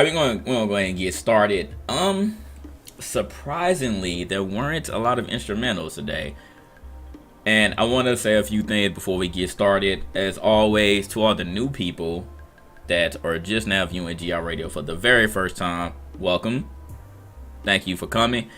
We're gonna go ahead and get started. Surprisingly, there weren't a lot of instrumentals today. And I want to say a few things before we get started. As always, to all the new people that are just now viewing GR Radio for the very first time, welcome. Thank you for coming.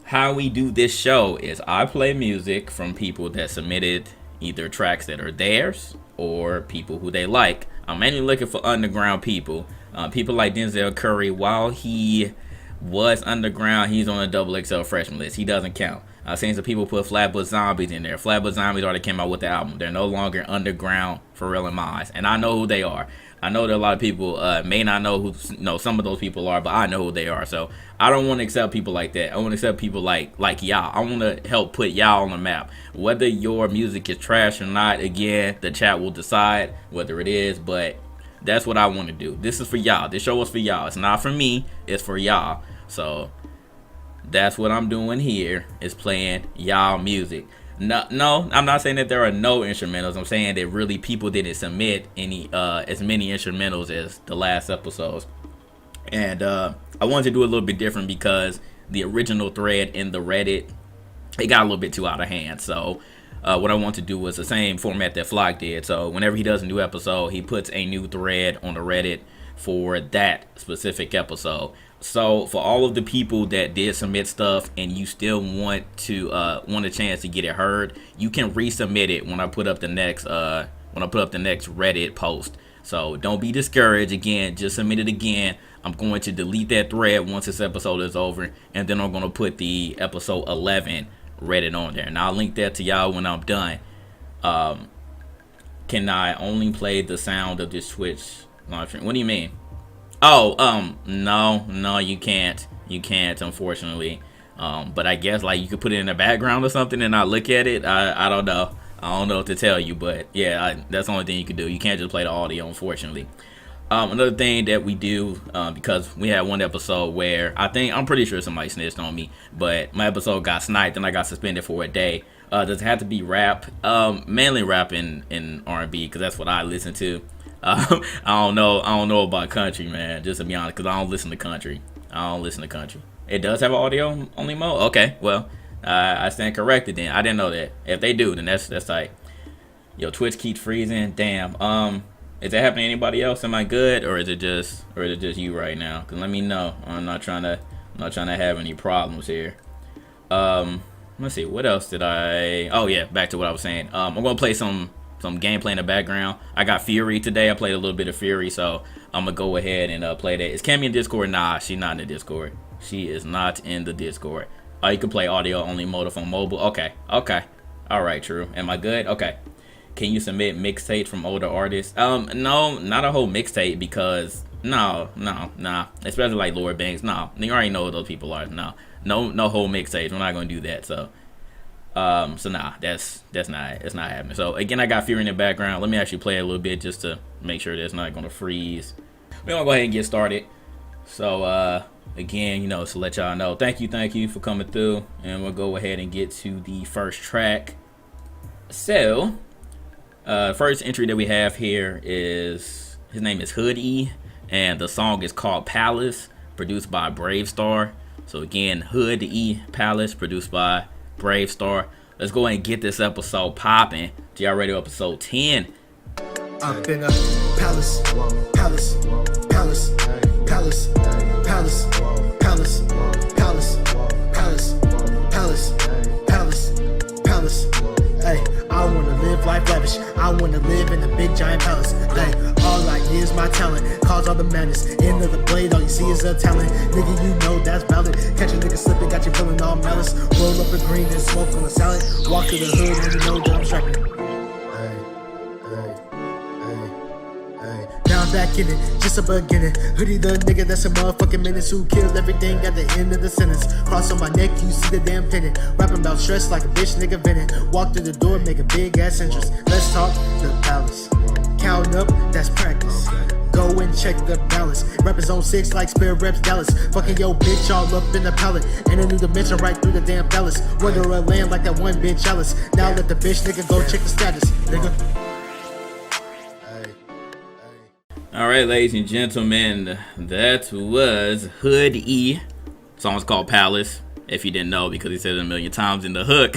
How we do this show is I play music from people that submitted either tracks that are theirs or people who they like. I'm mainly looking for underground people. People like Denzel Curry, while he was underground, he's on a double XL freshman list. He doesn't count. I've seen some people put Flatbush Zombies in there. Flatbush Zombies already came out with the album. They're no longer underground for real in my eyes. And I know who they are. I know that a lot of people may not know who some of those people are, but I know who they are. So I don't want to accept people like that. I want to accept people like y'all. I want to help put y'all on the map. Whether your music is trash or not, again, the chat will decide whether it is, but that's what I want to do. This is for y'all. This show is for y'all. It's not for me. It's for y'all. So that's what I'm doing here, is playing y'all music. No, I'm not saying that there are no instrumentals. I'm saying that really people didn't submit any as many instrumentals as the last episodes. And I wanted to do a little bit different because the original thread in the Reddit, it got a little bit too out of hand. So what I want to do was the same format that Flock did. So whenever he does a new episode, he puts a new thread on the Reddit for that specific episode. So for all of the people that did submit stuff and you still want a chance to get it heard, you can resubmit it when I put up the next Reddit post. So don't be discouraged. Again, just submit it again. I'm going to delete that thread once this episode is over, and then I'm going to put the episode 11 Reddit on there, and I'll link that to y'all when I'm done. Can I only play the sound of this Twitch live stream? What do you mean? Oh, no, you can't. You can't, unfortunately. But I guess like you could put it in the background or something and not look at it. I don't know. I don't know what to tell you, but yeah, that's the only thing you can do. You can't just play the audio, unfortunately. Another thing that we do, because we had one episode where I'm pretty sure somebody snitched on me, but my episode got sniped and I got suspended for a day. Does it have to be rap? Mainly rap in R&B, because that's what I listen to. I don't know about country, man, just to be honest, because I don't listen to country. It does have an audio only mode? Okay, well, I stand corrected then. I didn't know that. If they do, then that's like, yo, Twitch keeps freezing. Damn. Is that happening to anybody else? Am I good, or is it just you right now? Cause let me know. I'm not trying to have any problems here. Let's see. What else did I? Oh yeah, back to what I was saying. I'm gonna play some gameplay in the background. I got Fury today. I played a little bit of Fury, so I'm gonna go ahead and play that. Is Cammy in Discord? Nah, she's not in the Discord. She is not in the Discord. Oh, you can play audio only mode on mobile. Okay. All right, true. Am I good? Okay. Can you submit mixtapes from older artists? No, not a whole mixtape, because no, especially like Lord Banks. No, you already know who those people are. No whole mixtapes. We're not gonna do that. So nah, that's not happening. So again, I got Fury in the background. Let me actually play a little bit just to make sure that's not gonna freeze. We're gonna go ahead and get started. So again, to let y'all know, thank you for coming through, and we'll go ahead and get to the first track. So first entry that we have here is, his name is Hood E, and the song is called Palace, produced by Brave Star. So again, Hood E, Palace, produced by Brave Star. Let's go ahead and get this episode popping. GR Radio episode 10. Up in a palace, palace, palace, palace, palace, palace, palace, palace, palace, palace, palace. Hey, I wanna live life lavish. I wanna live in a big giant palace. Hey, all I need is my talent. Cause all the madness. End of the blade, all you see is a talent. Nigga, you know that's valid. Catch a nigga slipping, got you feeling all malice. Roll up a green and smoke on a salad. Walk to the hood and you know that I'm strapping. Now I'm back in it, just a beginning. Hoodie the nigga that's a motherfucking menace who killed everything at the end of the sentence. Cross on my neck, you see the damn pennant. Rapping about stress like a bitch nigga venting. Walk through the door, make a big ass entrance. Let's talk the palace. Count up, that's practice. Go and check the balance. Rappers on 6 like spare reps Dallas. Fucking yo bitch all up in the pallet. And a new dimension right through the damn Dallas. Wonder a land like that one bitch Alice. Now let the bitch nigga go check the status, nigga. All right, ladies and gentlemen, that was Hood E. Song's called Palace. If you didn't know, because he said it a million times in the hook.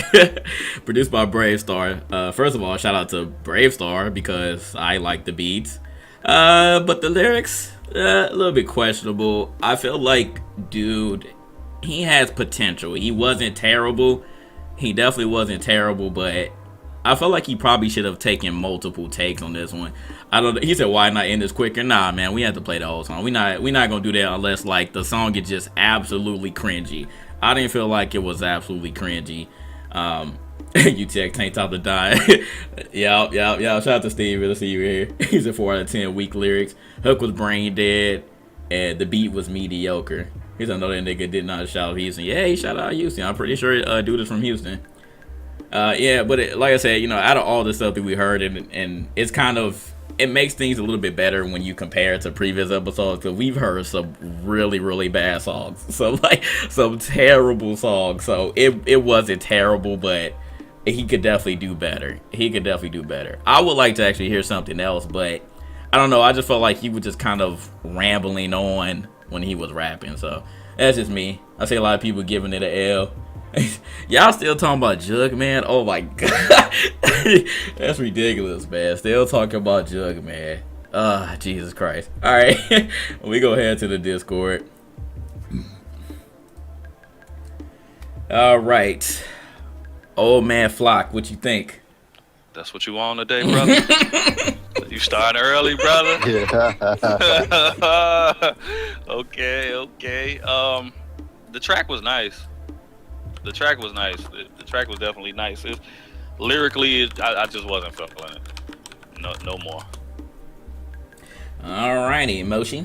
Produced by Bravestar. First of all, shout out to Bravestar because I like the beats. But the lyrics, a little bit questionable. I feel like, dude, he has potential. He wasn't terrible. He definitely wasn't terrible, but I feel like he probably should have taken multiple takes on this one. I don't. He said, "Why not end this quicker?" Nah, man, we have to play the whole song. We not gonna do that unless like the song is just absolutely cringy. I didn't feel like it was absolutely cringy. You check Tank Top to die. Yup. Shout out to Steve. Let's see you here. He's a 4 out of 10 weak lyrics. Hook was brain dead, and the beat was mediocre. He said, "No, that nigga did not shout Houston." Yeah, he shouted out Houston. I'm pretty sure dude is from Houston. Yeah, but like I said, you know, out of all the stuff that we heard, and it's kind of, it makes things a little bit better when you compare it to previous episodes, because we've heard some really, really bad songs. So, like, some terrible songs. So, it wasn't terrible, but he could definitely do better. I would like to actually hear something else, but I don't know. I just felt like he was just kind of rambling on when he was rapping. So, that's just me. I see a lot of people giving it an L. Y'all still talking about Jug, man? Oh my god. That's ridiculous, man. Still talking about Jug, man. Jesus Christ. Alright. We go ahead to the Discord. Alright. Old man Flock, what you think? That's what you want today, brother? You starting early, brother? Yeah. Okay. The track was nice. The track was definitely nice. Lyrically, I just wasn't feeling it. No more. Alrighty, Moshi.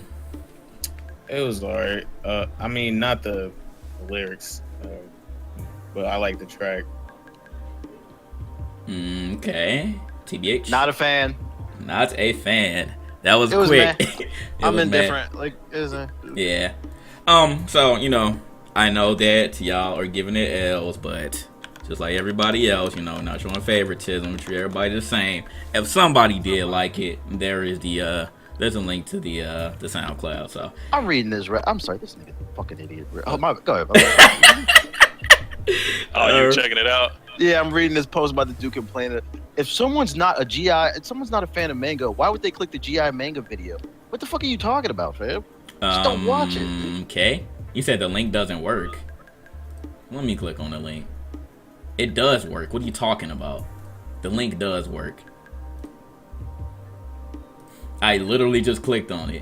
It was alright. I mean, not the lyrics, but I like the track. Okay. TBH. Not a fan. Not a fan. That was quick. I'm indifferent. Like, isn't. Yeah. So, you know, I know that y'all are giving it L's, but just like everybody else, you know, not showing favoritism, treat everybody the same. If somebody did like it, there's a link to the SoundCloud. So I'm reading this. I'm sorry, this nigga fucking idiot. Oh my, go ahead. Oh, you checking it out? Yeah, I'm reading this post about the dude complaining. If someone's not a fan of manga, why would they click the GI manga video? What the fuck are you talking about, fam? Just don't watch it. Okay. You said the link doesn't work. Let me click on the link. It does work. What are you talking about? The link does work. I literally just clicked on it.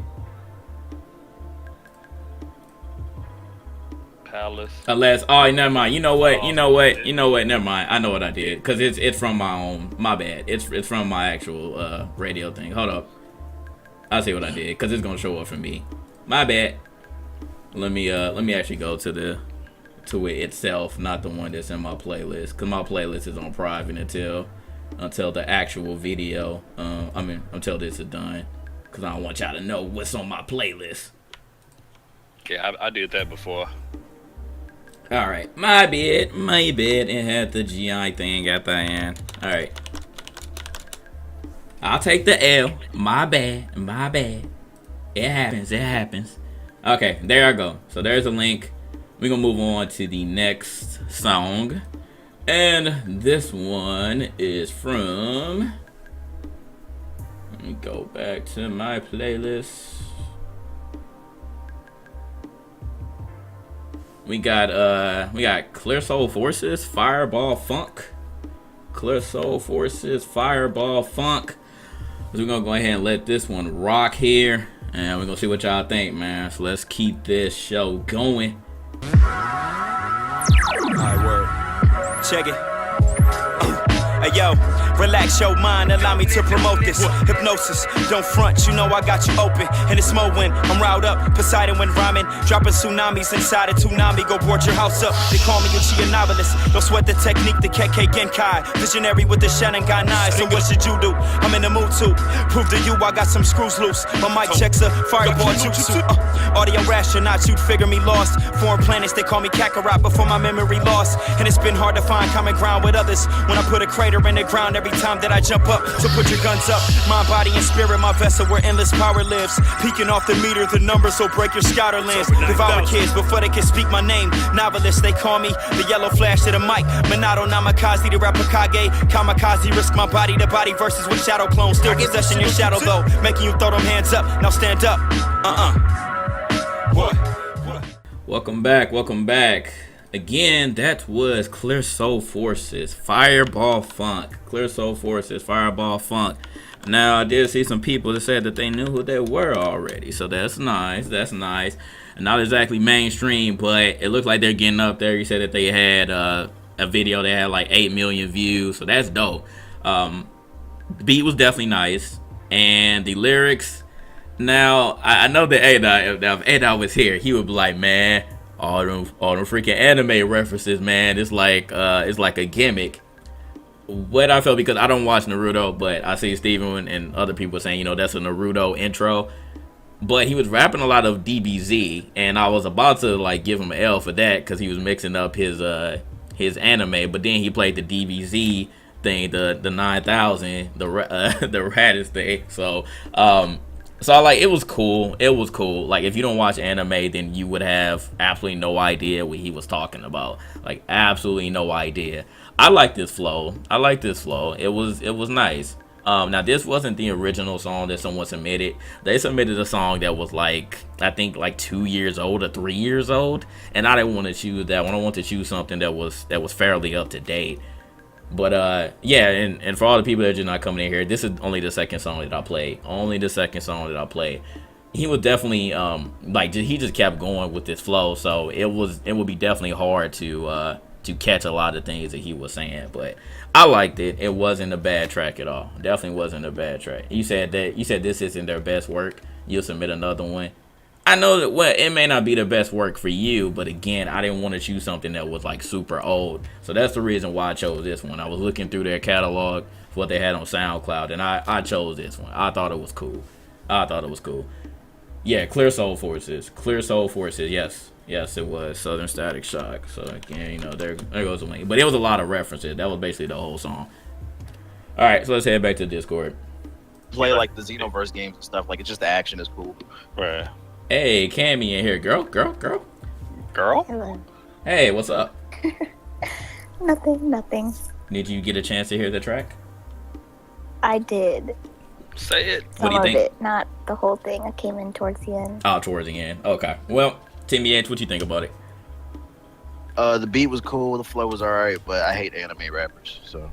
Palace. Unless, oh, never mind. You know what? Never mind. I know what I did, because it's from my own. My bad. It's from my actual radio thing. Hold up. I'll see what I did, because it's gonna show up for me. My bad. Let me actually go to it itself, not the one that's in my playlist, because my playlist is on private until the actual video. Until this is done, because I don't want y'all to know what's on my playlist. Yeah, I did that before. All right, my bad. It had the GI thing at the end. All right, I'll take the L. My bad. It happens. Okay, there I go. So there's a link. We're gonna move on to the next song, and this one is from. Let me go back to my playlist. We got Clear Soul Forces, Fireball Funk. Clear Soul Forces, Fireball Funk. So we're gonna go ahead and let this one rock here, and we're gonna see what y'all think, man. So let's keep this show going. Alright, word. Check it. Hey yo, relax your mind, allow me to promote this. Hypnosis, don't front, you know I got you open. And it's Mo when I'm riled up, Poseidon when rhyming. Dropping tsunamis inside a tsunami, go board your house up. They call me a novelist, don't sweat the technique, the Kekkei Genkai. Visionary with the Sharingan eyes, so what should you do? I'm in the mood to prove to you I got some screws loose. My mic checks a fireball jutsu. Audio astronaut, you'd figure me lost. Foreign planets, they call me Kakarot before my memory lost. And it's been hard to find common ground with others when I put a crate greater in the ground every time that I jump up. So put your guns up. Mind, body, and spirit, my vessel where endless power lives. Peeking off the meter, the numbers will break your scouter lens. Devour kids before they can speak my name. Novelist, they call me the yellow flash to the mic. Minato Namikaze, the rapper Kage. Kamikaze, risk my body to body versus with shadow clones. Still possessing your shadow though, making you throw them hands up. Now stand up. What? Welcome back. Again, that was Clear Soul Forces, Fireball Funk. Clear Soul Forces, Fireball Funk. Now, I did see some people that said that they knew who they were already, so that's nice. Not exactly mainstream, but it looked like they're getting up there. You said that they had a video that had like 8 million views, so that's dope. The beat was definitely nice, and the lyrics. Now, I know that if A-Dot was here, he would be like, man, all them freaking anime references, man, it's like a gimmick. What I felt, because I don't watch Naruto, but I see Steven and other people saying, that's a Naruto intro. But he was rapping a lot of DBZ, and I was about to like give him an L for that because he was mixing up his anime. But then he played the DBZ thing, the 9000, the Raditz thing. So it was cool. Like, if you don't watch anime, then you would have absolutely no idea what he was talking about. Like, absolutely no idea. I like this flow. It was nice. Now, this wasn't the original song that someone submitted. They submitted a song that was like, I think like 2 years old or 3 years old, and I didn't want to choose that one. I wanted to choose something that was fairly up to date. But yeah, and for all the people that are just not coming in here, this is only the second song that I played. He was definitely he just kept going with this flow, so it would be definitely hard to catch a lot of things that he was saying. But I liked it. It wasn't a bad track at all. Definitely wasn't a bad track. You said this isn't their best work. You'll submit another one. I know that, it may not be the best work for you, but again, I didn't want to choose something that was like super old. So that's the reason why I chose this one. I was looking through their catalog for what they had on SoundCloud, and I chose this one. I thought it was cool. Yeah, Clear Soul Forces. Yes, it was Southern Static Shock. So again, there goes the link. But it was a lot of references. That was basically the whole song. All right, so let's head back to Discord. Play like the Xenoverse games and stuff. Like, it's just the action is cool. Right. Hey, Cammy in here. Girl. Hello. Hey, what's up? Nothing. Did you get a chance to hear the track? I did. Say it. What do you think? Some of it, not the whole thing. I came in towards the end. Oh, towards the end. Okay. Well, Timmy H, what you think about it? The beat was cool, the flow was alright, but I hate anime rappers, so.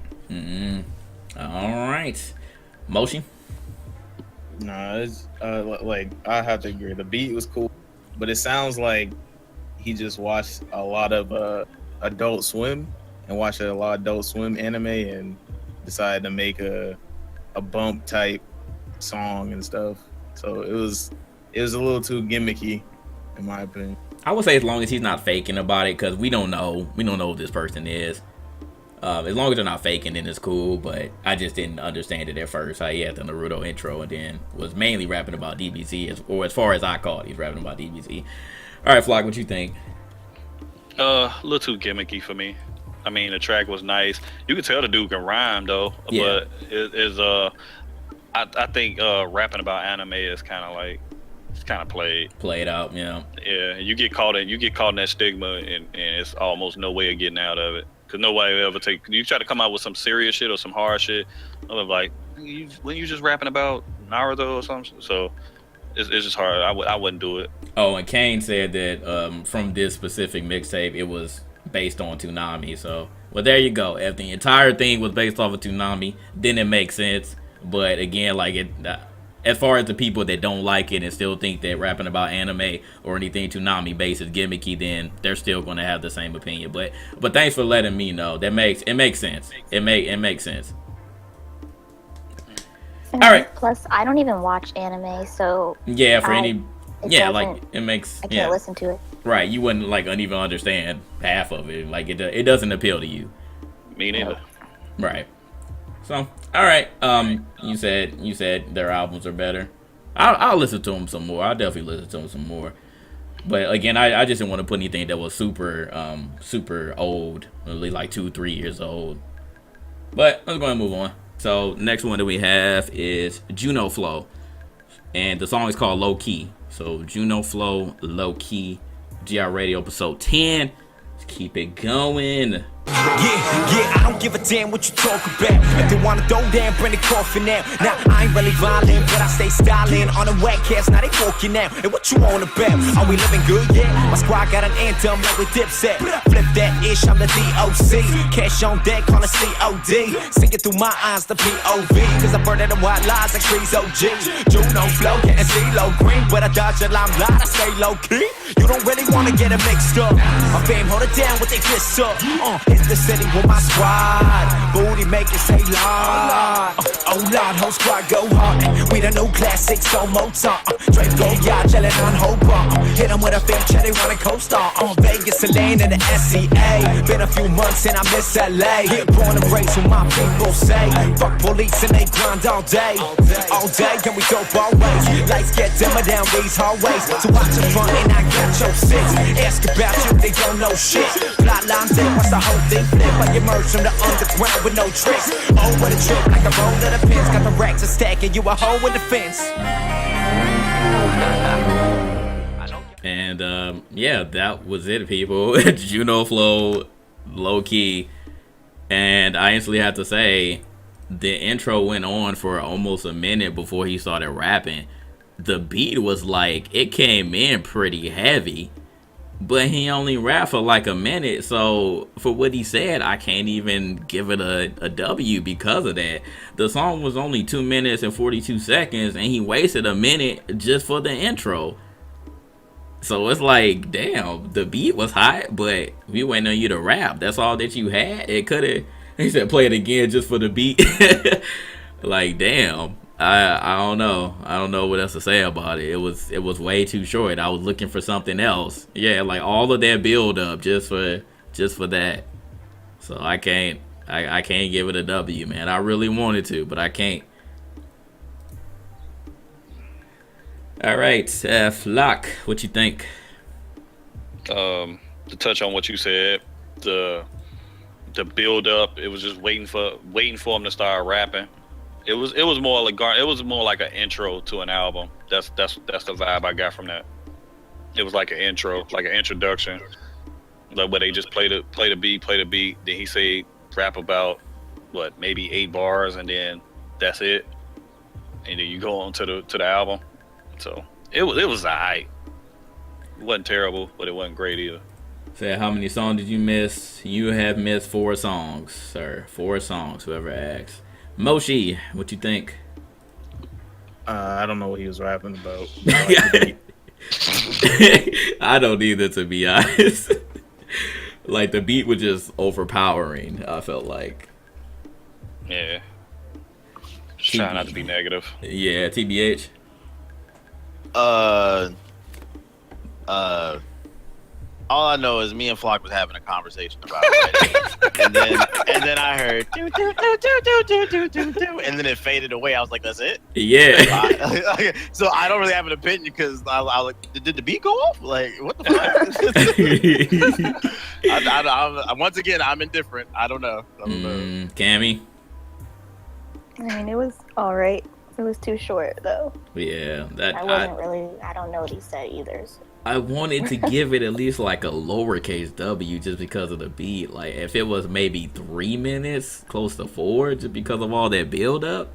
All right. Motion? Nah, it's like, I have to agree. The beat was cool, but it sounds like he just watched a lot of Adult Swim and watched a lot of Adult Swim anime and decided to make a bump type song and stuff. So it was a little too gimmicky, in my opinion. I would say as long as he's not faking about it, because we don't know who this person is. As long as they're not faking, then it's cool. But I just didn't understand it at first. How he had the Naruto intro and then was mainly rapping about DBZ, or as far as I call it, he's rapping about DBZ. All right, Flock, what you think? A little too gimmicky for me. I mean, the track was nice. You could tell the dude can rhyme though, Yeah. but it is I think rapping about anime is kind of like, it's kind of played out. Yeah. Yeah, you get caught in that stigma, and it's almost no way of getting out of it. Cause nobody will ever you try to come out with some serious shit or some hard shit. I'm like, when you just rapping about Naruto or something, so it's just hard. I wouldn't do it. Oh, and Kane said that from this specific mixtape, it was based on Toonami. So, well, there you go. If the entire thing was based off of Toonami, then it makes sense. But again, like as far as the people that don't like it and still think that rapping about anime or anything Toonami based is gimmicky, then they're still going to have the same opinion. But thanks for letting me know. It makes sense. It makes sense. And All right. Plus, I don't even watch anime, so Yeah, for it makes. I can't listen to it. Right, you wouldn't even understand half of it. Like it doesn't appeal to you. Me neither. Right. So, all right. You said their albums are better. I'll listen to them some more. I'll definitely listen to them some more. But again, I just didn't want to put anything that was super old, really like 2-3 years old. But let's go ahead and move on. So next one that we have is Juno Flow, and the song is called Low Key. So Juno Flow, Low Key, GI Radio episode 10. Let's keep it going. Yeah, I don't give a damn what you talk about. If they wanna throw down, bring the coffin out. Now, I ain't really violent, but I stay styling. On a webcast, now they talking out. And what you on about? Are we living good? Yeah, my squad got an anthem like we Dipset. Flip that ish, I'm the DOC. Cash on deck, call it COD. Sing it through my eyes, the POV. Cause I burn them white lies like trees OG. Juno Flow, getting CeeLo Green. But I dodge a limelight, I stay low key. You don't really wanna get it mixed up. My fame, hold it down with they fists up. Hit the city with my squad. Booty make it say Lord. Oh Lord, whole squad go hard. We the new classic, so Mozart. Drake go yacht, chillin' on Hobart. Hit 'em with a film, check they wanna co-star. Vegas, Elaine, and the SCA. Been a few months and I miss LA. Here born and raised with my people say. Fuck police and they grind all day. All day, can we go always? Lights get dimmer down these hallways. So watch the front and I got your six. Ask about you, they don't know shit. Plot line thick, watch the whole thing flip. I emerge from the underground with no tricks. Oh, what a trip, like a roll of the pins. Got the racks a stack and you a hole in the fence. And yeah, that was it, people. Juno Flow, Low Key. And I instantly have to say, the intro went on for almost a minute before he started rapping. The beat was like, it came in pretty heavy, but he only rapped for like a minute. So for what he said, I can't even give it a W because of that. The song was only 2 minutes and 42 seconds, and he wasted a minute just for the intro. So it's like, damn, the beat was hot, but we waiting on you to rap. That's all that you had. It could have. He said, play it again just for the beat. Like, damn. I don't know. I don't know what else to say about it. It was way too short. I was looking for something else. Yeah, like all of that build up just for that. So I can't give it a W, man. I really wanted to, but I can't. All right, Flock, what you think? To touch on what you said, the build up, it was just waiting for him to start rapping. It was more like an intro to an album. That's the vibe I got from that. It was like an intro, like an introduction, like where they just play the beat. Then he say rap about what, maybe 8 bars, and then that's it. And then you go on to the album. So it was alright. It wasn't terrible, but it wasn't great either. Say, how many songs did you miss? You have missed 4 songs, sir. 4 songs, whoever asks. Moshi, what you think? I don't know what he was rapping about. I don't either, to be honest. Like, the beat was just overpowering, I felt like. Yeah. Just trying not to be negative. Yeah, TBH. All I know is me and Flock was having a conversation about it, and then I heard do do do do do do do do, and then it faded away. I was like, "That's it." Yeah. So I don't really have an opinion because I like, did the beat go off? Like, what the fuck? I once again, I'm indifferent. I don't know. Cammy. I mean, it was all right. It was too short, though. Yeah, I don't know what he said either. So. I wanted to give it at least like a lowercase W just because of the beat. Like, if it was maybe 3 minutes, close to 4, just because of all that build up,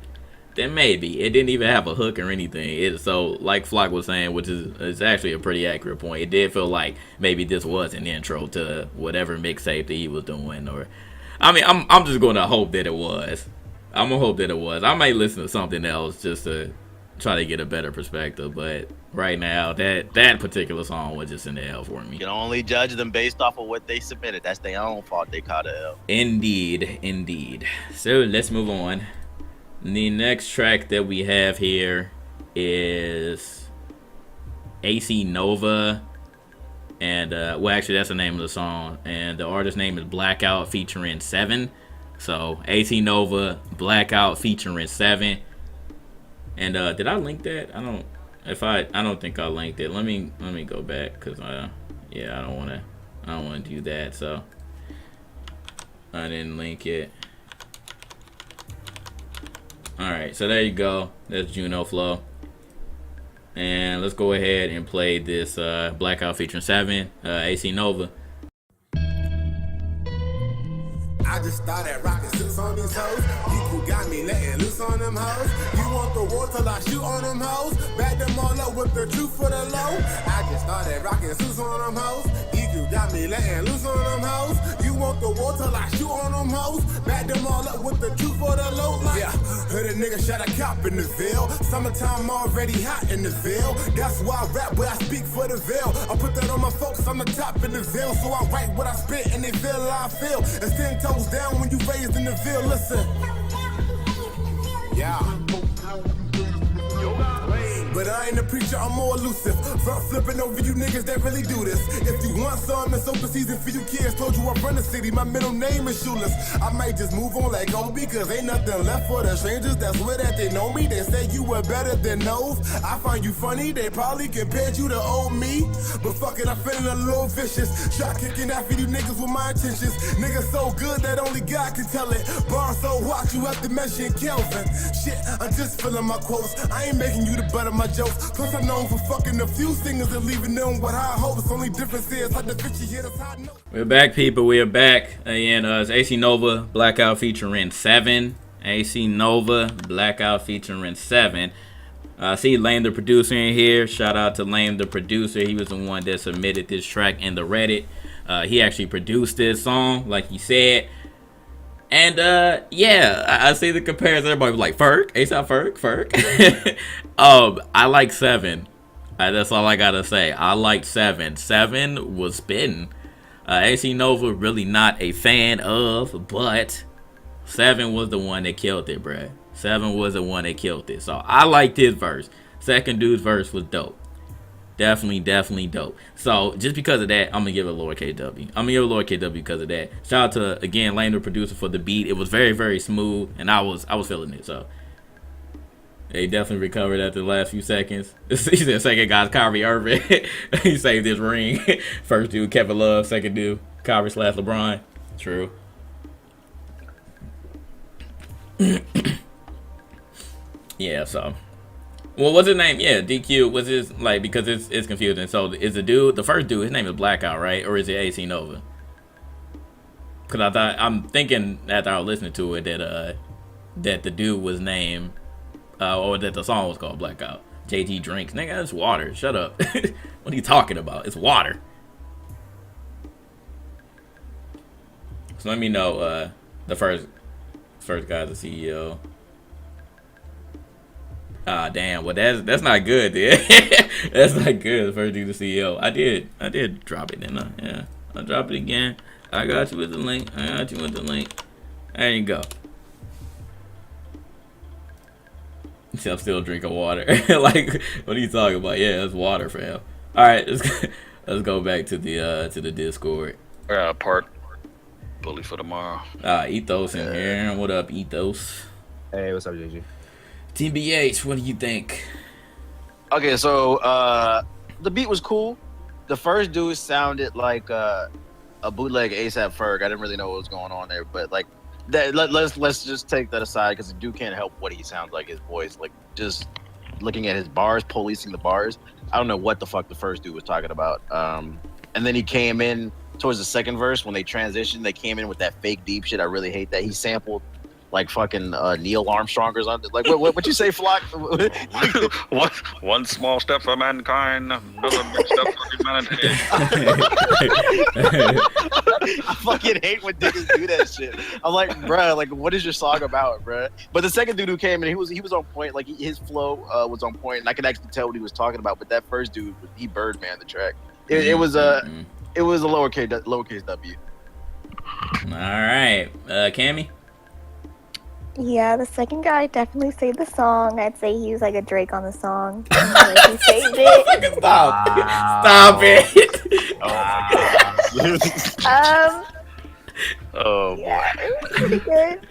then maybe. It didn't even have a hook or anything. So, like Flock was saying, which is actually a pretty accurate point, it did feel like maybe this was an intro to whatever mixtape that he was doing. Or, I mean, I'm just going to hope that it was. I'm going to hope that it was. I might listen to something else just to try to get a better perspective, but right now that particular song was just an L for me. You can only judge them based off of what they submitted. That's their own fault. They caught an L. Indeed. So let's move on. The next track that we have here is AC Nova, and well, actually that's the name of the song, and the artist name is Blackout featuring 7. So AC Nova, Blackout featuring 7. And did I link that? I don't think I linked it. Let me go back, cause yeah, I don't wanna do that. So I didn't link it. All right, so there you go. That's Juno Flow. And let's go ahead and play this Blackout featuring 7, AC Nova. I just started rocking suits on these hoes. You got me letting loose on them hoes. You want the war till I shoot on them hoes. Back them all up with the truth for the low. I just started rocking suits on them hoes. You got me letting loose on them hoes. You want the war till I shoot on them hoes. Back them all up with the truth for the low. Like, yeah, heard a nigga shot a cop in the Ville. Summertime already hot in the Ville. That's why I rap where I speak for the Ville. I put that on my folks, I'm the top in the Ville. So I write what I spit and they feel how I feel. It's 10 toes down when you raised in the Ville. Listen. Yeah. But I ain't a preacher, I'm more elusive. Front flipping over you niggas that really do this. If you want some, it's open season for you kids. Told you I run the city, my middle name is Shoeless. I might just move on like Obi, cause ain't nothing left for the strangers that swear that they know me. They say you were better than those. I find you funny, they probably compared you to old me. But fuck it, I'm feeling a little vicious. Shot kicking after you niggas with my intentions. Niggas so good that only God can tell it. Bar so watch you have to mention Kelvin. Shit, I'm just feeling my quotes. I ain't making you the butt of my jokes. Plus I'm known for fucking a few singers and leaving them with high hopes. Only difference is how the bitch you hear this high note. We're back, people. We're back. And it's AC Nova, Blackout featuring 7. AC Nova, Blackout featuring 7. I see Lame the producer in here. Shout out to Lame the producer. He was the one that submitted this track in the Reddit. He actually produced this song, like he said. And yeah, I see the comparison. Everybody was like, Ferg, ASAP Ferg. I like 7. That's all I gotta say. I like 7. 7 was spitting. AC Nova really not a fan of, but 7 was the one that killed it, bruh. 7 was the one that killed it. So I liked his verse. Second dude's verse was dope. Definitely dope. So just because of that, I'm gonna give it a lower KW. I'm gonna give it a lower KW because of that. Shout out to again Lane the producer for the beat. It was very smooth, and I was feeling it. So they definitely recovered after the last few seconds. He said second guy's Kyrie Irving. He saved his ring. First dude Kevin Love. Second dude Kyrie / LeBron. True. Yeah. So. Well, what's his name? Yeah, DQ was his, like, because it's confusing. So is the first dude, his name is Blackout, right? Or is it AC Nova? Because I'm thinking after I was listening to it that the dude was named, or that the song was called Blackout. JT Drinks. Nigga, it's water. Shut up. What are you talking about? It's water. So let me know, the first guy's the CEO. Ah, damn. Well, that's not good, dude. That's not good. The first dude, the CEO. I did drop it, didn't I? Yeah. I'll drop it again. I got you with the link. There you go. See, I'm still drinking water. Like, what are you talking about? Yeah, it's water, fam. All right, let's go back to the Discord. Part bully for tomorrow. Ethos in here. What up, Ethos? Hey, what's up, JG? TBH, what do you think? Okay, so the beat was cool. The first dude sounded like a bootleg ASAP Ferg. I didn't really know what was going on there, but like that. Let's just take that aside because the dude can't help what he sounds like. His voice, like just looking at his bars, policing the bars. I don't know what the fuck the first dude was talking about. And then he came in towards the second verse when they transitioned. They came in with that fake deep shit. I really hate that. He sampled like fucking Neil Armstrong or something. Like what you say, Flock? One small step for mankind, another big step for humanity. I fucking hate when niggas do that shit. I'm like, bruh, like what is your song about, bruh? But the second dude who came in, he was on point. Like his flow was on point, and I could actually tell what he was talking about. But that first dude, he Birdman the track. It was a lowercase W. All right, Cammy. Yeah, the second guy definitely saved the song. I'd say he was like a Drake on the song. Like, he saved it. Stop it. Oh Yeah, it was pretty good.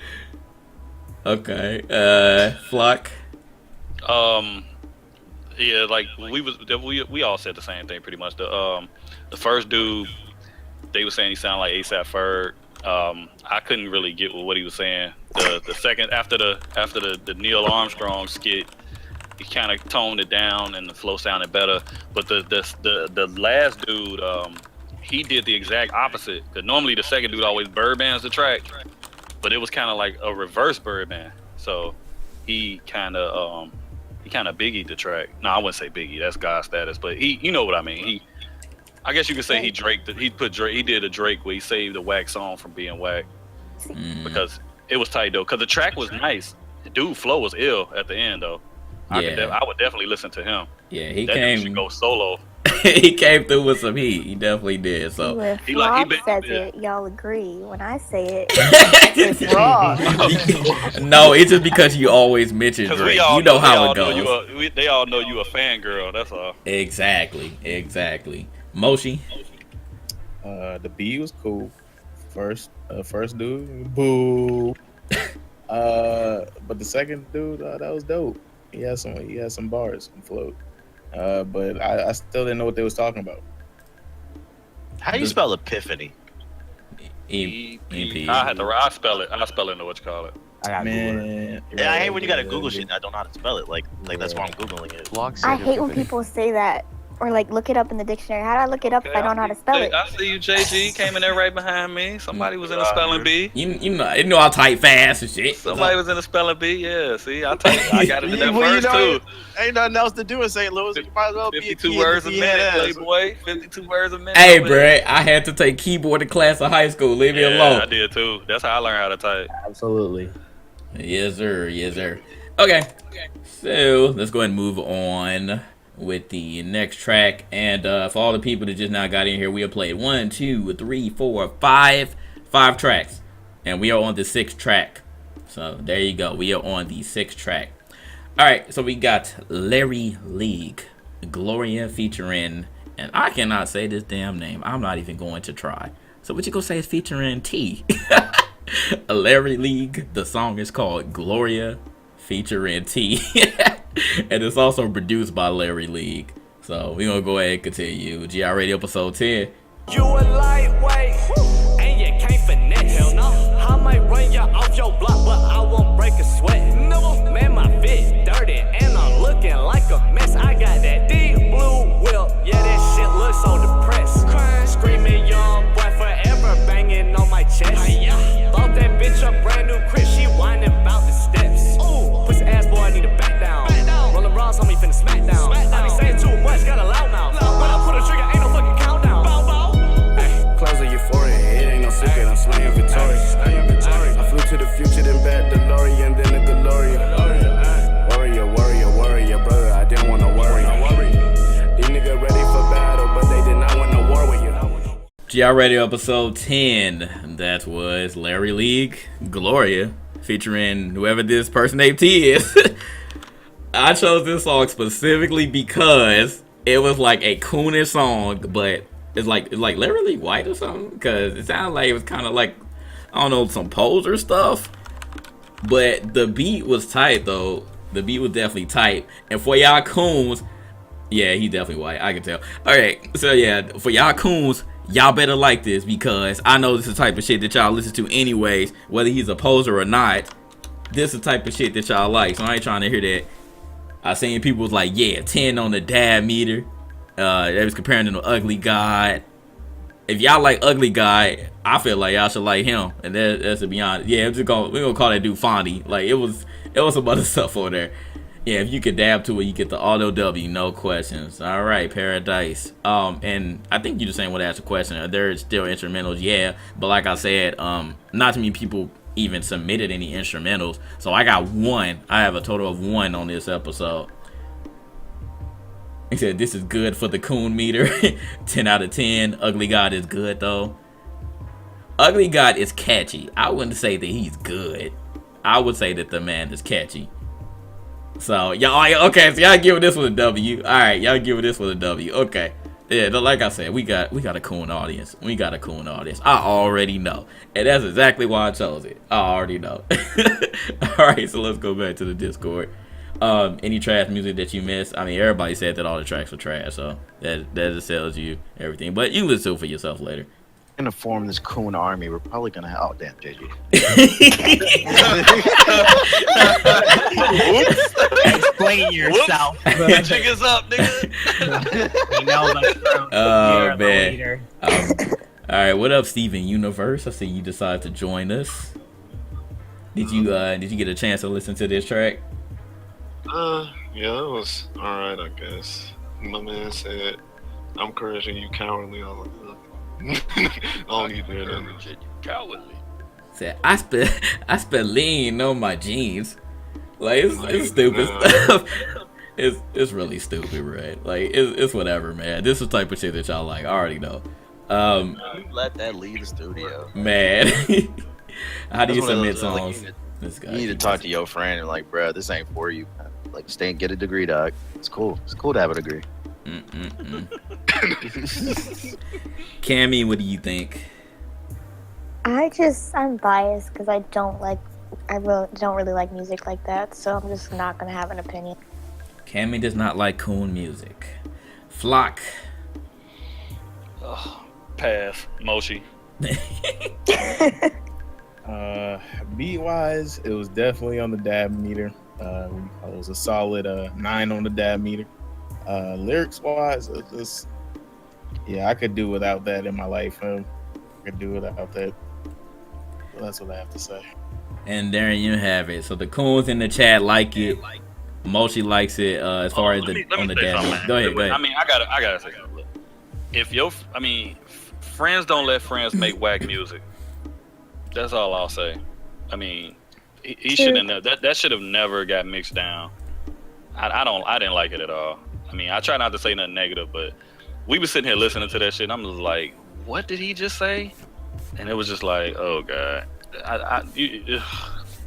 Okay, Flock. Yeah, like we all said the same thing pretty much. The first dude, they were saying he sounded like ASAP Ferg. I couldn't really get what he was saying. The second after the Neil Armstrong skit, he kind of toned it down and the flow sounded better. But the last dude, he did the exact opposite. Cause normally the second dude always bird bands the track, but it was kind of like a reverse bird band. So he kind of biggied the track. No, I wouldn't say biggie. That's God status. But you know what I mean. I guess you could say he did a Drake where he saved the whack song from being whack because it was tight though. Cause the track was nice. The dude flow was ill at the end though. Yeah. I would definitely listen to him. Yeah, he That came. dude should go solo. He came through with some heat. He definitely did. So When He Flob been- says yeah. it, y'all agree. When I say it, it's wrong. no, it's just because you always mention Because Drake. we all You know how it goes. they all know you a fangirl. That's all. Exactly. Moshi. The beat was cool. First dude, boo. But the second dude, that was dope. He had some bars, some float. But I still didn't know what they was talking about. How do you spell epiphany? EP. I spell it. I spell it in what you call it. I got Man, Yeah, I hate when you gotta Google shit and I don't know how to spell it. Like that's why I'm Googling it. I hate when people say that or like look it up in the dictionary. How do I look it up if I don't know how to spell it? I see you, JG. Came in there right behind me. Somebody was in a spelling bee. You know I type fast and shit. Somebody was in a spelling bee. Yeah, see, I got into that first too. Ain't nothing else to do in St. Louis. You might as well be a 52 kid words a with minute, DNS. Playboy. 52 words a minute. Hey, over bro, there. I had to take keyboard in class in high school. Leave me Yeah, alone. I did too. That's how I learned how to type. absolutely. Yes, sir. Okay. So let's go ahead and move on with the next track. And for all the people that just now got in here, we have played 1, 2, 3, 4, 5 tracks. And we are on the 6th track. So there you go. We are on the 6th track. Alright, so we got Larry League, Gloria featuring, and I cannot say this damn name. I'm not even going to try. So what you gonna say is featuring T. Larry League. The song is called Gloria featuring T. And it's also produced by Larry League. So we're gonna go ahead and continue. GI Radio episode 10. You a lightweight, and you can't finesse. Hell no. I might run you off your block, but I won't break a sweat. No, man, my fit dirty, and I'm looking like a mess. I got that deep blue whip, yeah, that shit looks so depressed. Screaming young boy forever, banging on my chest. Bought that bitch a brand new crib, she whining about the steps. Pussy ass boy, I need to back down. Rolling bras on me, finna smack down. I be saying too much, got a loud mouth. When I pull the trigger, ain't no fucking countdown. Close of euphoria, it ain't no secret, I'm slaying victorious. I flew to the future, then back DeLorean, then the Gloria. Warrior, brother, I didn't wanna worry. These niggas ready for battle, but they did not want no war with you. GI Radio episode 10. That was Larry League, Gloria, featuring whoever this person named T is. I chose this song specifically because it was like a coonish song, but it's like Larry League White or something, because it sounded like it was kind of like, I don't know, some poser stuff. But the beat was tight though. The beat was definitely tight. And for y'all coons, yeah, he definitely white. I can tell. All right, so yeah, for y'all coons, y'all better like this, because I know this is the type of shit that y'all listen to anyways, whether he's a poser or not. This is the type of shit that y'all like. So I ain't trying to hear that. I seen people was like, yeah, 10 on the dad meter. They was comparing him to Ugly God. If y'all like Ugly God, I feel like y'all should like him. And that's to be honest. Yeah, we're gonna call that dude Fondy. Like it was some other stuff over there. Yeah, if you could dab to it, you get the auto W, no questions. All right, Paradise. And I think you just saying what to ask a question. Are there still instrumentals? Yeah, but like I said, not too many people even submitted any instrumentals. So I got one. I have a total of 1 on this episode. He said this is good for the coon meter. 10 out of 10. Ugly God is good though. Ugly God is catchy. I wouldn't say that he's good. I would say that the man is catchy. So y'all, okay, so y'all giving this one a W. All right, y'all giving this one a W. Okay, yeah, like I said, we got a coon audience. We got a coon audience. I already know, and that's exactly why I chose it. I already know. All right, so let's go back to the Discord. Any trash music that you missed? I mean, everybody said that all the tracks were trash, so that just tells you everything. But you listen to it for yourself later. gonna form this coon army. We're probably gonna have. Oh damn, JG. Explain yourself. Jig is up, nigga. You know the Oh, you're the man. leader. All right, what up, Steven Universe? I see you decided to join us. Did you get a chance to listen to this track? Yeah, it was alright, I guess. My man said, "I'm encouraging you cowardly." All of that. I don't need to hear that. Cowardly. Said I spent lean on my jeans. Like it's stupid Nah. stuff. It's really stupid, right? Like it's whatever, man. This is the type of shit that y'all like. I already know. Let that leave the studio. Man, how do you That's one submit of those, like, songs? you This guy. You need to talk to your friend and like, bruh, this ain't for you. Man. Like, stay and get a degree, dog. It's cool. It's cool to have a degree. Cammy, what do you think? I'm biased because I really don't really like music like that, so I'm just not gonna have an opinion. Cammy does not like coon music. Flock. Pass. Moshi. Beat wise, it was definitely on the dab meter. It was a solid 9 on the dab meter. Lyrics wise, it just I could do without that in my life. I could do without that. Well, that's what I have to say. And there you have it. So the coons in the chat like it. Moshi likes it. As far as Let me on the say dab. something, meter. man. Go ahead. I mean, I gotta say something. Look, if friends don't let friends make whack music. That's all I'll say. I mean, he shouldn't have. That should have never got mixed down. I didn't like it at all. I mean, I try not to say nothing negative, but we was sitting here listening to that shit. And I'm just like, what did he just say? And it was just like, oh god.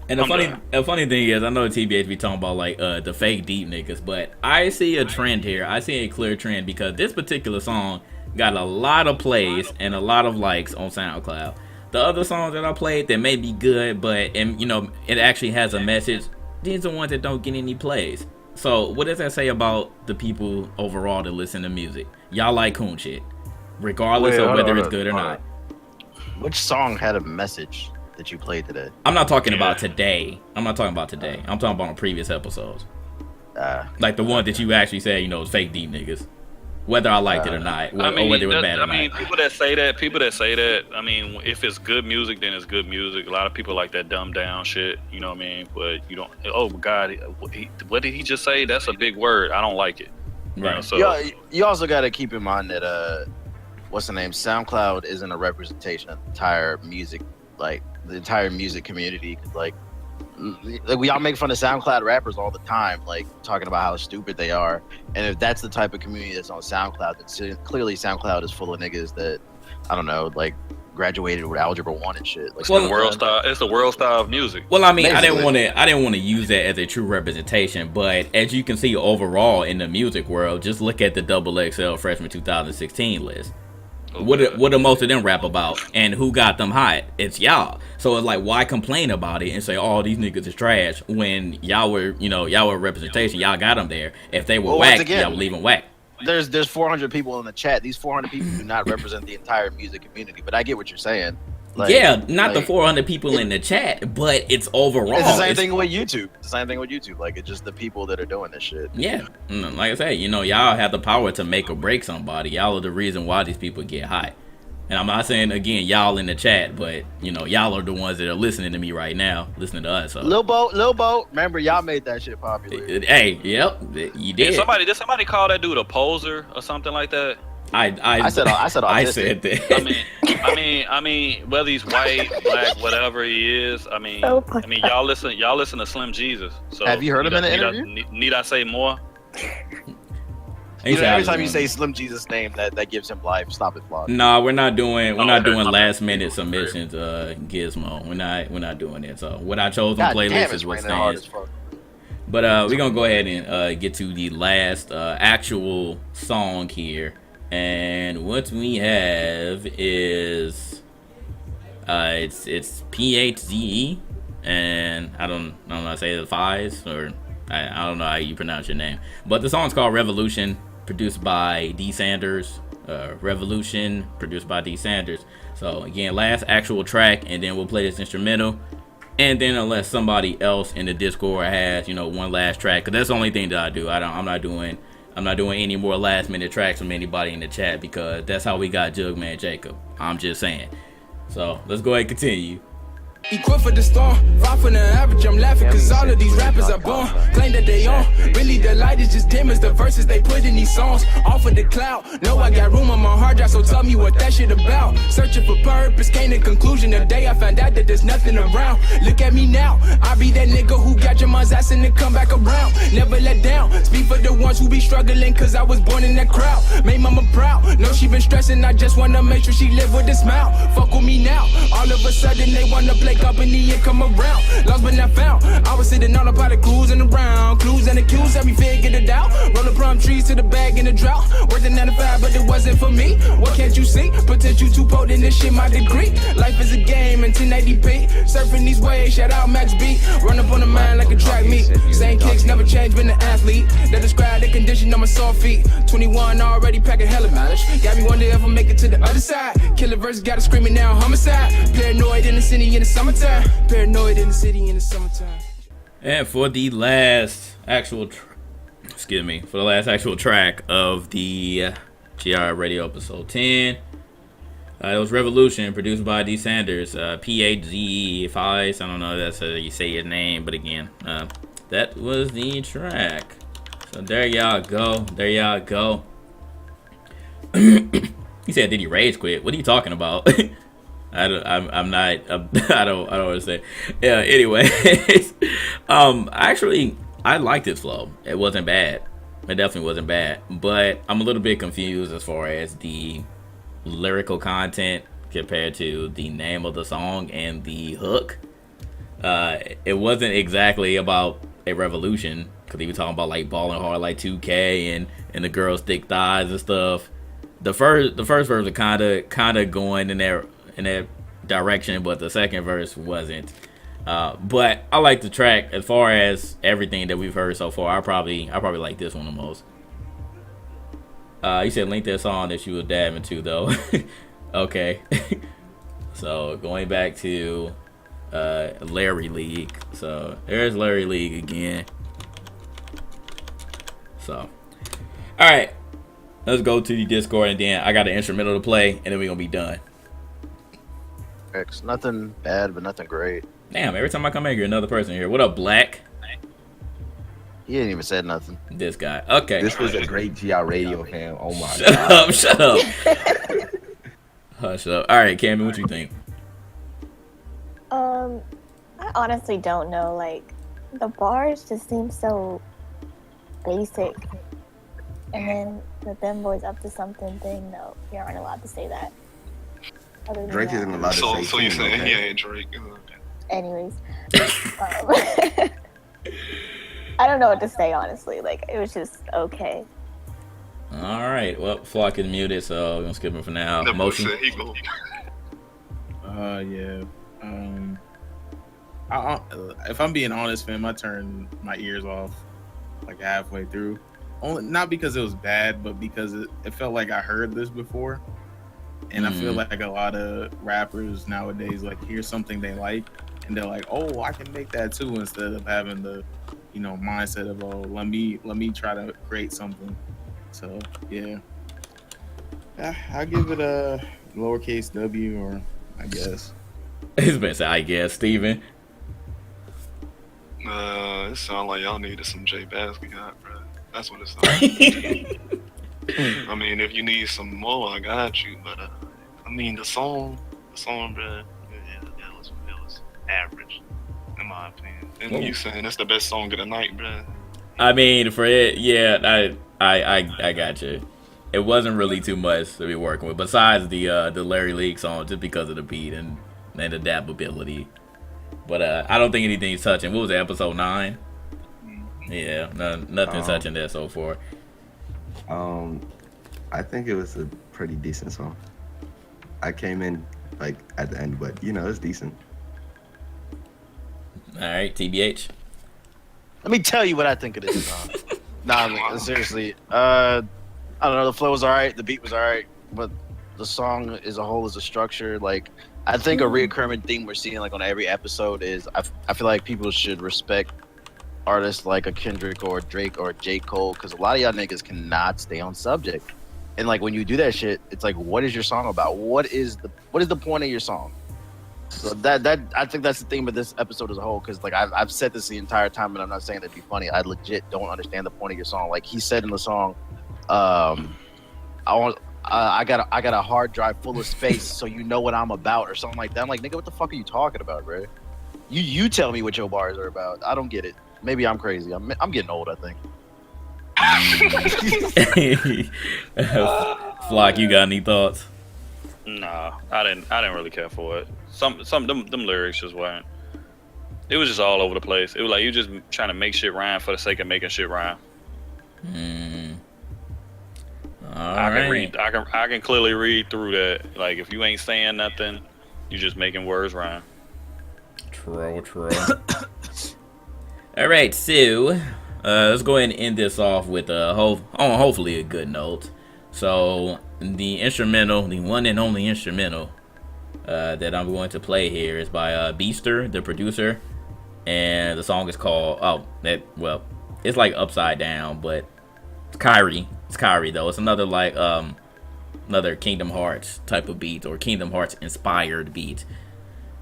And the funny thing is, I know TBH be talking about like the fake deep niggas, but I see a trend here. I see a clear trend because this particular song got a lot of plays and a lot of likes on SoundCloud. The other songs that I played that may be good, but it actually has a message. These are ones that don't get any plays. So what does that say about the people overall that listen to music? Y'all like coon shit, regardless of whether it's good or not. Which song had a message that you played today? I'm not talking about today. I'm talking about on previous episodes. Like the one that you actually said, it's fake deep niggas. Whether I liked it or not, or whether it was bad or not. I mean, people that say that, I mean, if it's good music, then it's good music. A lot of people like that dumbed down shit, you know what I mean? But you don't, oh God, what did he just say? That's a big word. I don't like it. Right. So you also got to keep in mind that, what's the name? SoundCloud isn't a representation of the entire music, like the entire music community. Like we all make fun of SoundCloud rappers all the time, like talking about how stupid they are. And if that's the type of community that's on SoundCloud, then clearly SoundCloud is full of niggas that, I don't know, like graduated with Algebra 1 and shit. Like, it's the world style. It's the world style of music. Well, I mean, Basically. I didn't want to use that as a true representation, but as you can see overall in the music world, just look at the XXL Freshman 2016 list. What do most of them rap about, and who got them hot? It's y'all. So it's like, why complain about it and say, "Oh, these niggas is trash" when y'all were representation. Y'all got them there. If they were whack, y'all would leave them whack. There's 400 people in the chat. These 400 people do not represent the entire music community. But I get what you're saying. Like, yeah, not the 400 people in the chat, but it's overall. It's the same thing with YouTube. It's the same thing with YouTube. Like, it's just the people that are doing this shit. Yeah, like I said, y'all have the power to make or break somebody. Y'all are the reason why these people get hot. And I'm not saying again y'all in the chat, but y'all are the ones that are listening to me right now, listening to us. So. Lil Bo, remember y'all made that shit popular. Hey, yep, you did. Did somebody call that dude a poser or something like that? I said that. I mean, whether he's white, black, whatever he is. I mean, y'all listen to Slim Jesus. So have you heard him in an interview? Need I say more? Every time you say Slim Jesus' name, that gives him life. Stop it, vlog. No, we're not doing last minute submissions. Gizmo, we're not doing it. So what I chose on playlist is what stands. But we're gonna go ahead and get to the last actual song here, and what we have is it's PHZE, and I don't know how to say the Fies, or I don't know how you pronounce your name, but the song's called Revolution, produced by D Sanders. Revolution, produced by D. Sanders. So again, last actual track, and then we'll play this instrumental. And then unless somebody else in the Discord has, one last track, because that's the only thing that I do. I'm not doing any more last minute tracks from anybody in the chat, because that's how we got Jugman Jacob. I'm just saying. So let's go ahead and continue. Equipped for the storm, far from the average, I'm laughing cause all of these rappers are born, claim that they on, really the light is just dim as the verses they put in these songs, off of the cloud, know I got room on my hard drive, so tell me what that shit about, searching for purpose, came to conclusion the day I found out that there's nothing around, look at me now, I be that nigga who got your mom's ass and then come back around, never let down, speak for the ones who be struggling cause I was born in that crowd, made mama proud, know she been stressing, I just wanna make sure she live with a smile, fuck with me now, all of a sudden they wanna play company and come around, lost but not found. I was sitting on a pot of cruising around, clues and accused, help me figure it out. Rolling plum trees to the bag in the drought. Working 9 to 5, but it wasn't for me. What can't you see? Potential too potent, this shit my degree. Life is a game in 1080p. Surfing these waves, shout out Max B. Run up on the mind like a track meet. Same kicks, never change, been an athlete. That describe the condition on my soft feet. 21 already packing hella mileage. Got me wonder if I make it to the other side. Killer verse got it screaming now, homicide. Paranoid in the city in the summertime. Paranoid in the city in the summertime. And for the last actual track of the GR Radio episode 10, it was Revolution, produced by D. Sanders, PHZE Fies. I don't know if that's how you say his name, but again, that was the track. So there y'all go. He said, did he rage quit? What are you talking about? I don't understand. Yeah, anyways. Actually, I liked his flow. It wasn't bad. It definitely wasn't bad. But I'm a little bit confused as far as the lyrical content compared to the name of the song and the hook. It wasn't exactly about a revolution, because he was talking about like balling hard like 2K and the girls' thick thighs and stuff. The first verse was kind of going in that direction, but the second verse wasn't. But I like the track. As far as everything that we've heard so far, I probably like this one the most. You said link that song that you was dabbing to though. Okay. So going back to Larry League. So there's Larry League again. So alright. Let's go to the Discord, and then I got an instrumental to play, and then we're gonna be done. Nothing bad, but nothing great. Damn, every time I come in here, another person here. What up, Black? He ain't even said nothing. This guy. Okay. This was a great GR Radio, fam. Oh my God. Shut up. Hush up. All right, Cammy, what you think? I honestly don't know. Like, the bars just seem so basic. And then the Them Boys Up to Something thing, no, you aren't allowed to say that. Drake isn't allowed to say so you saying he ain't Drake. Anyways. I don't know what to say, honestly. Like, it was just okay. All right. Well, Flock is muted, so we're going to skip him for now. Motion. Yeah. If I'm being honest, fam, I turned my ears off like halfway through. Only not because it was bad, but because it felt like I heard this before. And I feel like a lot of rappers nowadays like hear something they like and they're like, oh, I can make that too, instead of having the, mindset of, oh, let me try to create something. So yeah, I'll give it a lowercase W, or I guess. He's been saying, I guess, Steven. It sounds like y'all needed some J Basquiat, bro. That's what it sounds like. I mean, if you need some more, I got you. But I mean, the song, bro, it was average, in my opinion. And you saying it's the best song of the night, bro? I mean, for it, yeah, I got you. It wasn't really too much to be working with, besides the Larry League song, just because of the beat and the adaptability. But I don't think anything's touching. What was it, episode 9? Yeah, nothing's touching that so far. I think it was a pretty decent song. I came in like at the end, but it's decent. All right, TBH. Let me tell you what I think it is. Nah, seriously. I don't know. The flow was alright. The beat was alright. but the song as a whole is a structure. Like, I think a recurring theme we're seeing like on every episode is I feel like people should respect artists like a Kendrick or a Drake or a J. Cole, because a lot of y'all niggas cannot stay on subject. And like when you do that shit, it's like, what is your song about? What is the point of your song? So that I think that's the theme of this episode as a whole, because like I've said this the entire time, and I'm not saying that to be funny. I legit don't understand the point of your song. Like he said in the song, I got a hard drive full of space, so you know what I'm about, or something like that. I'm like, nigga, what the fuck are you talking about, bro? You tell me what your bars are about. I don't get it. Maybe I'm crazy. I'm getting old, I think. Flock, you got any thoughts? Nah, I didn't really care for it. Some them lyrics just weren't. It was just all over the place. It was like you just trying to make shit rhyme for the sake of making shit rhyme. I can clearly read through that. Like if you ain't saying nothing, you just making words rhyme. True. All right, so let's go ahead and end this off with hopefully a good note. So the instrumental, the one and only instrumental that I'm going to play here is by Beaster, the producer, and the song is called it's like Upside Down, but it's Kyrie. It's Kyrie though. It's another like another Kingdom Hearts type of beat, or Kingdom Hearts inspired beat.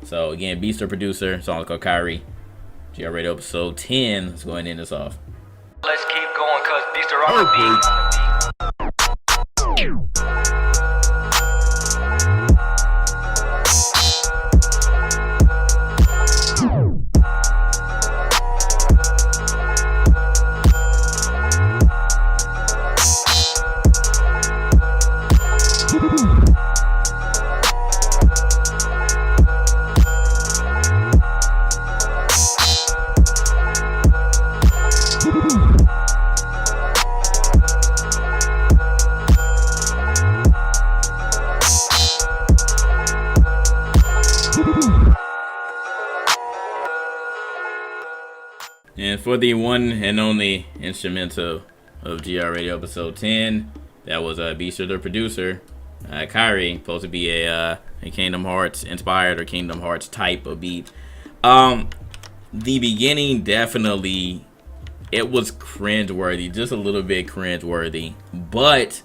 So again, Beaster producer, song called Kyrie. GR Radio episode 10. Let's go ahead and end this off. Let's keep going, cause Beaster on the beat. And for the one and only instrumental of GR Radio episode 10, that was Beaster, the producer. Kyrie, supposed to be a Kingdom Hearts inspired or Kingdom Hearts type of beat. The beginning definitely, it was cringeworthy, just a little bit cringeworthy. But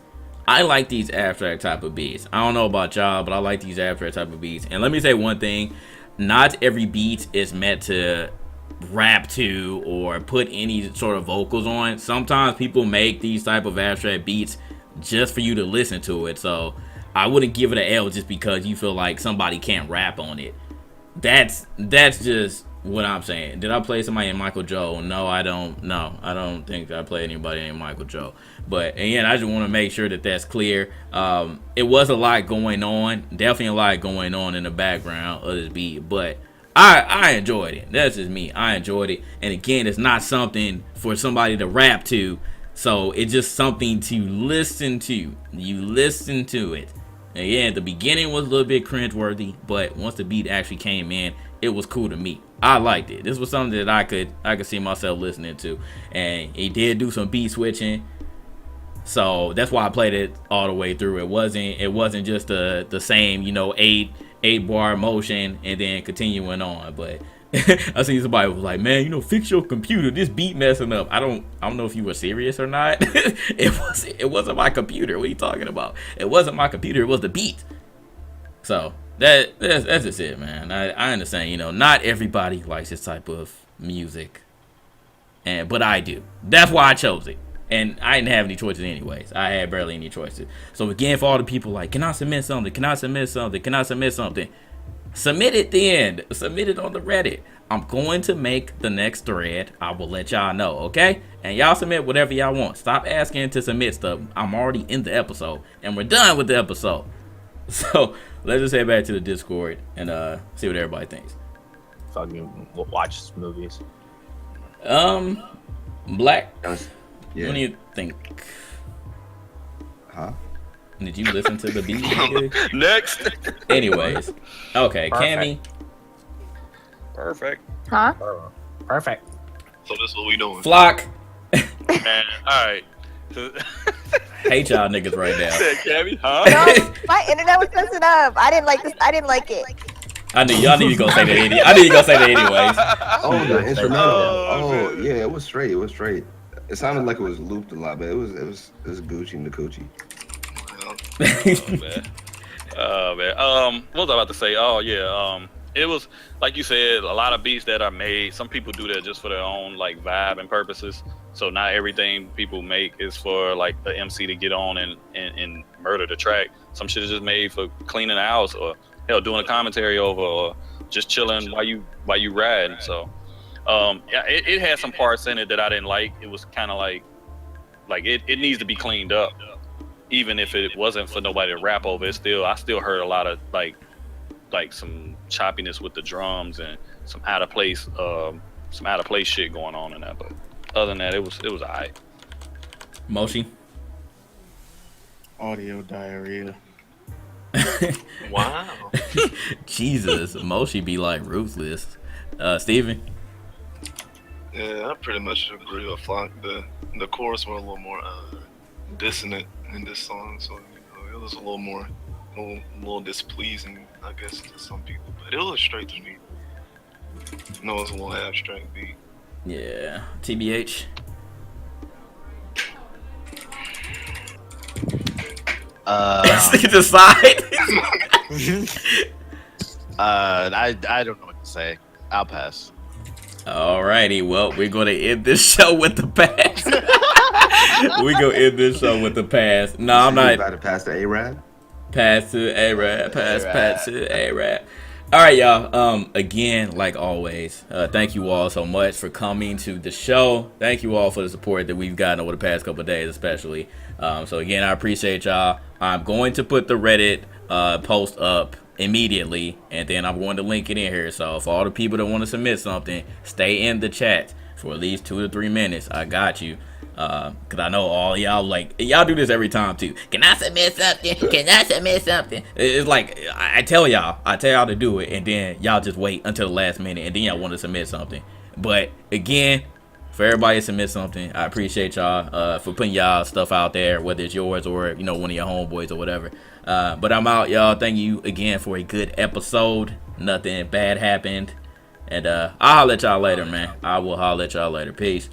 I like these abstract type of beats. I don't know about y'all, but I like these abstract type of beats. And let me say one thing: not every beat is meant to rap to or put any sort of vocals on. Sometimes people make these type of abstract beats just for you to listen to it. So I wouldn't give it an L just because you feel like somebody can't rap on it. That's just what I'm saying. Did I play somebody named Michael Joe? No, I don't. No, I don't think I played anybody named Michael Joe. But again, I just want to make sure that that's clear. It was a lot going on. Definitely a lot going on in the background of this beat. But I enjoyed it. That's just me. I enjoyed it. And again, it's not something for somebody to rap to. So it's just something to listen to. You listen to it. Again, the beginning was a little bit cringeworthy, but once the beat actually came in, it was cool to me. I liked it. This was something that I could see myself listening to. And he did do some beat switching. So that's why I played it all the way through. It wasn't just the same, 8 bar motion and then continuing on. But I seen somebody was like, man, fix your computer. This beat messing up. I don't know if you were serious or not. It wasn't my computer. What are you talking about? It wasn't my computer. It was the beat. So that's just it, man. I understand. Not everybody likes this type of music, but I do. That's why I chose it. And I didn't have any choices anyways. I had barely any choices. So again, for all the people like, can I submit something? Can I submit something? Can I submit something? Submit it then. Submit it on the Reddit. I'm going to make the next thread. I will let y'all know, okay? And y'all submit whatever y'all want. Stop asking to submit stuff. I'm already in the episode. And we're done with the episode. So let's just head back to the Discord and see what everybody thinks. Fucking watch movies. Black. Yeah. What do you think? Huh? Did you listen to the beat? Next. Anyways. Okay, Perfect. Cammy. Perfect. Huh? Perfect. So this is what we doing. Flock. Man, all right. So, Hate y'all niggas right now. Said Cabby, huh? No, my internet was messing up. I didn't like this. I didn't like it. I knew y'all need to go say that anyways. Oh, the instrumental. Oh, Oh, yeah, it was straight. It was straight. It sounded like it was looped a lot, but it was Gucci and the Coochie. Oh man. What was I about to say? Oh yeah. It was like you said, a lot of beats that are made. Some people do that just for their own like vibe and purposes. So not everything people make is for like the MC to get on and murder the track. Some shit is just made for cleaning the house or hell doing a commentary over or just chilling while you ride. So yeah, it had some parts in it that I didn't like. It was kind of like it needs to be cleaned up. Even if it wasn't for nobody to rap over, I still heard a lot of like some choppiness with the drums and some out of place shit going on in that. But other than that, it was alright. Moshi. Audio diarrhea. Wow. Jesus, Moshi be like ruthless. Steven. Yeah, I pretty much agree with Flock. The chorus were a little more dissonant in this song, so it was a little displeasing, I guess, to some people. But it was straight to me. No, it was a little abstract beat. Yeah. TBH. Stick to side. I don't know what to say. I'll pass. Alrighty, well, we're gonna end this show with the pass. We're gonna end this show with the pass. No, I'm not. About to pass to A-Rab? Pass to A-Rab. Pass to A-Rab. All right, y'all. Again, like always, thank you all so much for coming to the show. Thank you all for the support that we've gotten over the past couple of days, especially. So again, I appreciate y'all. I'm going to put the Reddit post up immediately, and then I'm going to link it in here. So for all the people that want to submit something, stay in the chat for at least 2 to 3 minutes. I got you. Cause I know all y'all y'all do this every time too. Can I submit something? Can I submit something? It's like I tell y'all to do it, and then y'all just wait until the last minute, and then y'all want to submit something. But again, for everybody to submit something, I appreciate y'all for putting y'all stuff out there, whether it's yours or one of your homeboys or whatever. But I'm out, y'all. Thank you again for a good episode. Nothing bad happened, and I'll holler at y'all later, man. I will holler at y'all later. Peace.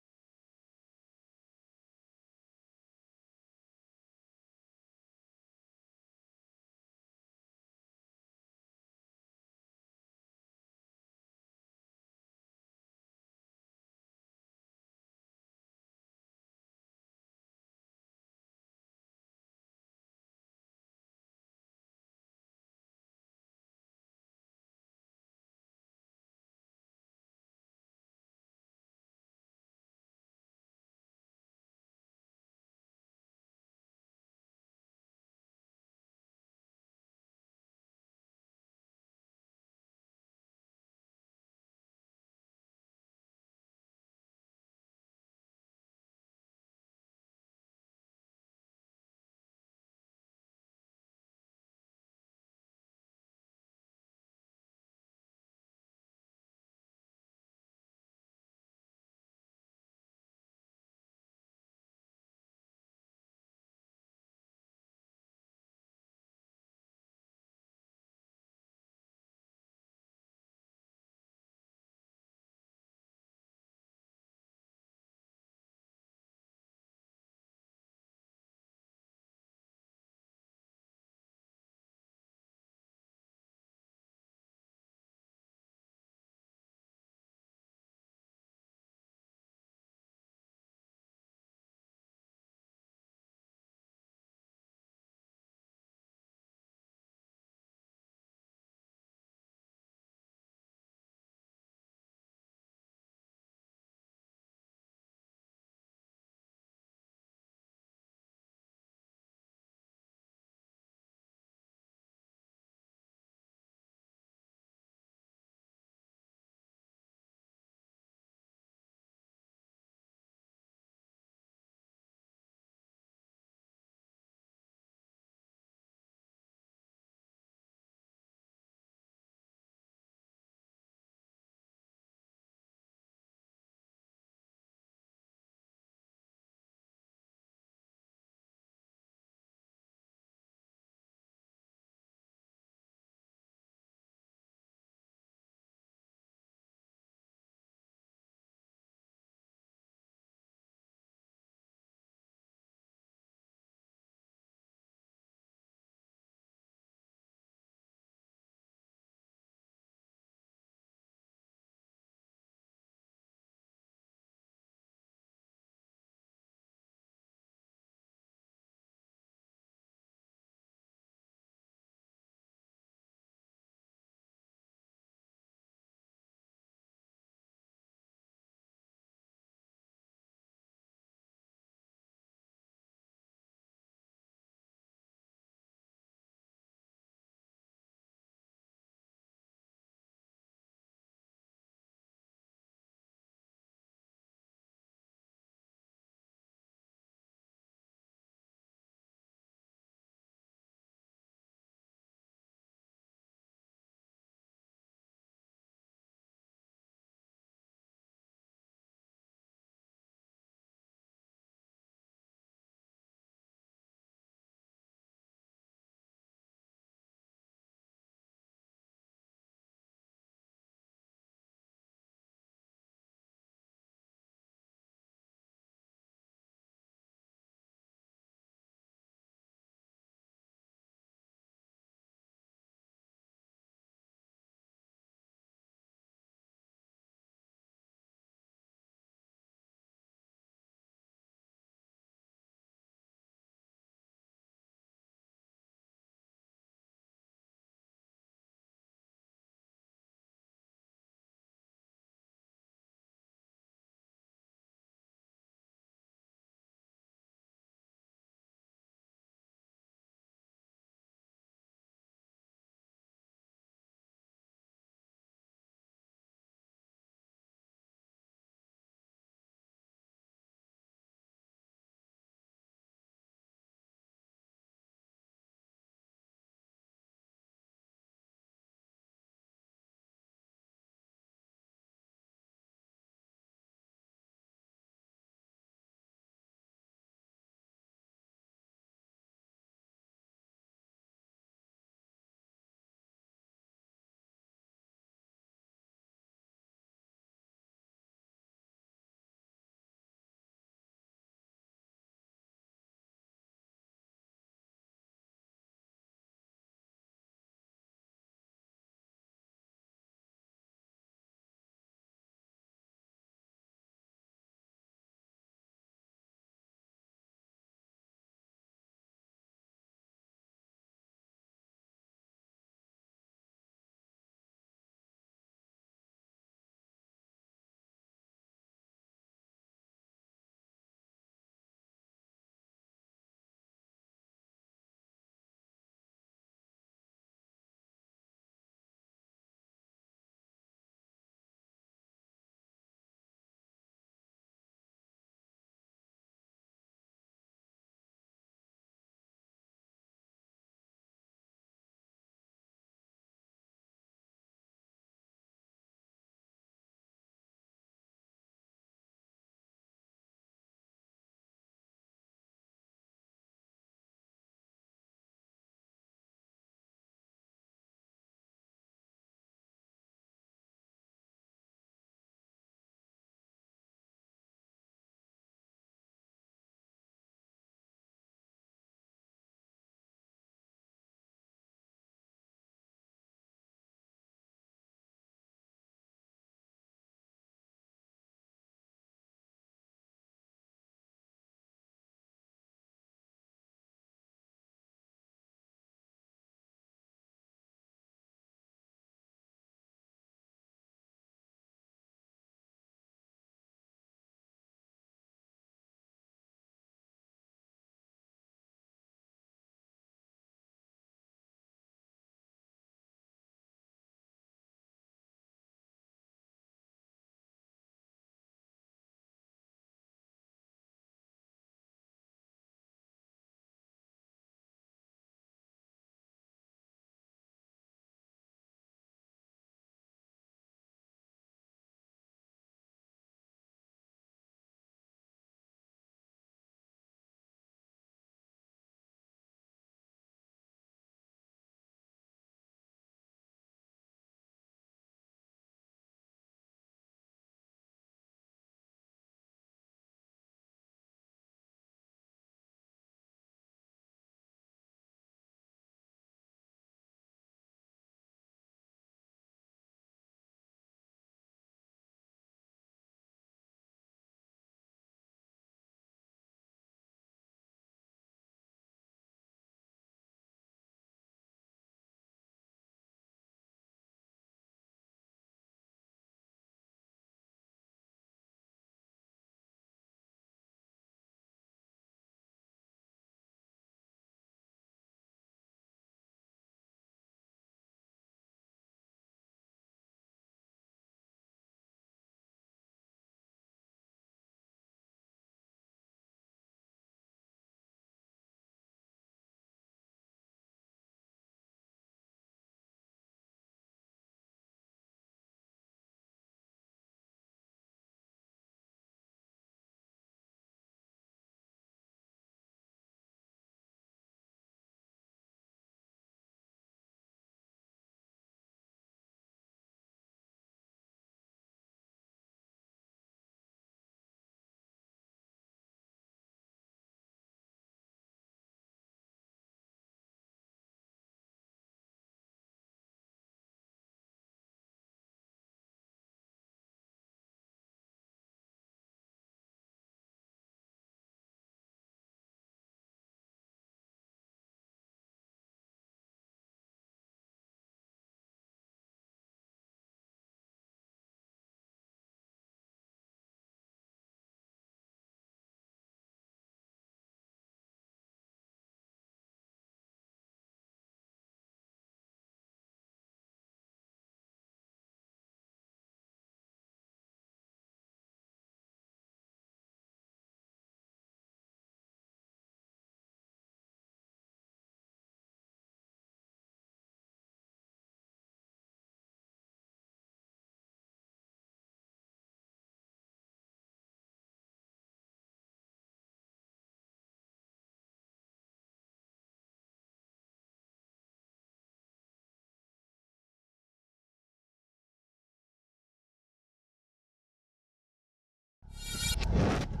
Peace.